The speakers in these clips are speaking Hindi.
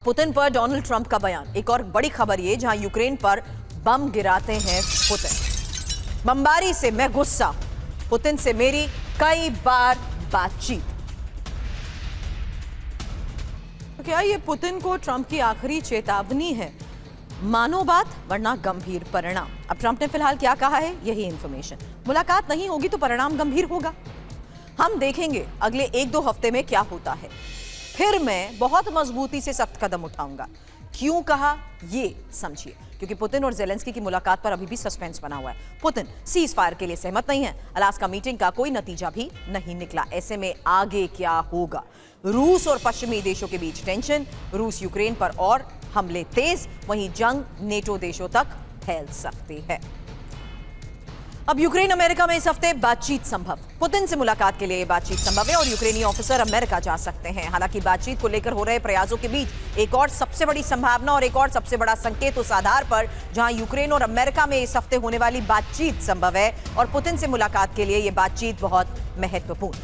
पुतिन पर डोनाल्ड ट्रंप का बयान। एक और बड़ी खबर ये, जहां यूक्रेन पर बम गिराते हैं पुतिन। बमबारी से मैं गुस्सा, पुतिन से मेरी कई बार बातचीत। तो क्या ये पुतिन को ट्रंप की आखिरी चेतावनी है? मानो बात वरना गंभीर परिणाम। अब ट्रंप ने फिलहाल क्या कहा है, यही इंफॉर्मेशन। मुलाकात नहीं होगी तो परिणाम गंभीर होगा। हम देखेंगे अगले 1-2 हफ्ते में क्या होता है। फिर मैं बहुत मजबूती से सख्त कदम उठाऊंगा। क्यों कहा, ये समझिए। क्योंकि पुतिन और ज़ेलेंस्की की मुलाकात पर अभी भी सस्पेंस बना हुआ है। पुतिन सीज फायर के लिए सहमत नहीं है। अलास्का मीटिंग का कोई नतीजा भी नहीं निकला। ऐसे में आगे क्या होगा? रूस और पश्चिमी देशों के बीच टेंशन, रूस यूक्रेन पर और हमले तेज, वहीं जंग नेटो देशों तक फैल सकती है। अब यूक्रेन अमेरिका में इस हफ्ते बातचीत संभव। पुतिन से मुलाकात के लिए बातचीत संभव है और यूक्रेनी ऑफिसर अमेरिका जा सकते हैं। हालांकि बातचीत को लेकर हो रहे प्रयासों के बीच एक और सबसे बड़ी संभावना और एक और सबसे बड़ा संकेत उस आधार पर जहां यूक्रेन और अमेरिका में इस हफ्ते होने वाली बातचीत संभव है और पुतिन से मुलाकात के लिए यह बातचीत बहुत महत्वपूर्ण।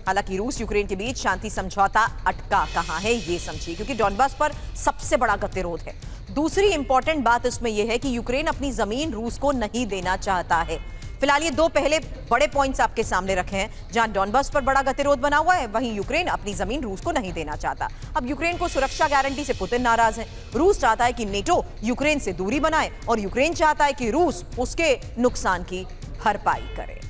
हालांकि रूस यूक्रेन के बीच शांति समझौता अटका कहां है, यह समझिए। क्योंकि डॉनबास पर सबसे बड़ा गतिरोध है। दूसरी इंपॉर्टेंट बात इसमें यह है कि यूक्रेन अपनी जमीन रूस को नहीं देना चाहता है। फिलहाल ये 2 पहले बड़े पॉइंट्स आपके सामने रखे हैं। जहां डॉनबास पर बड़ा गतिरोध बना हुआ है, वहीं यूक्रेन अपनी जमीन रूस को नहीं देना चाहता। अब यूक्रेन को सुरक्षा गारंटी से पुतिन नाराज है। रूस चाहता है कि नेटो यूक्रेन से दूरी बनाए और यूक्रेन चाहता है कि रूस उसके नुकसान की भरपाई करे।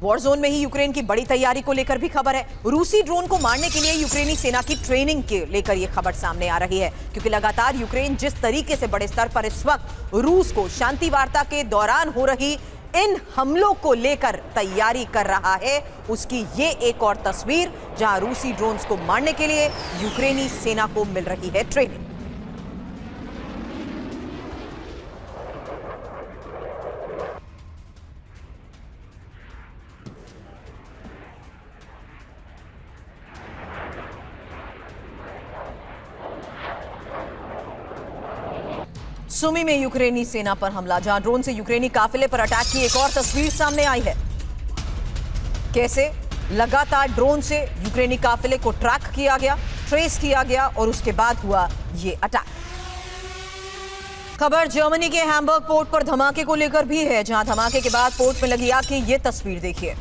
वॉर जोन में ही यूक्रेन की बड़ी तैयारी को लेकर भी खबर है। रूसी ड्रोन को मारने के लिए यूक्रेनी सेना की ट्रेनिंग के लेकर यह खबर सामने आ रही है। क्योंकि लगातार यूक्रेन जिस तरीके से बड़े स्तर पर इस वक्त रूस को शांति वार्ता के दौरान हो रही इन हमलों को लेकर तैयारी कर रहा है, उसकी ये एक और तस्वीर, जहां रूसी ड्रोन्स को मारने के लिए यूक्रेनी सेना को मिल रही है ट्रेनिंग। सुमी में यूक्रेनी सेना पर हमला, जहां ड्रोन से यूक्रेनी काफिले पर अटैक की एक और तस्वीर सामने आई है। कैसे लगातार ड्रोन से यूक्रेनी काफिले को ट्रैक किया गया, ट्रेस किया गया और उसके बाद हुआ ये अटैक। खबर जर्मनी के हैम्बर्ग पोर्ट पर धमाके को लेकर भी है, जहां धमाके के बाद पोर्ट में लगी आग की ये तस्वीर देखिए।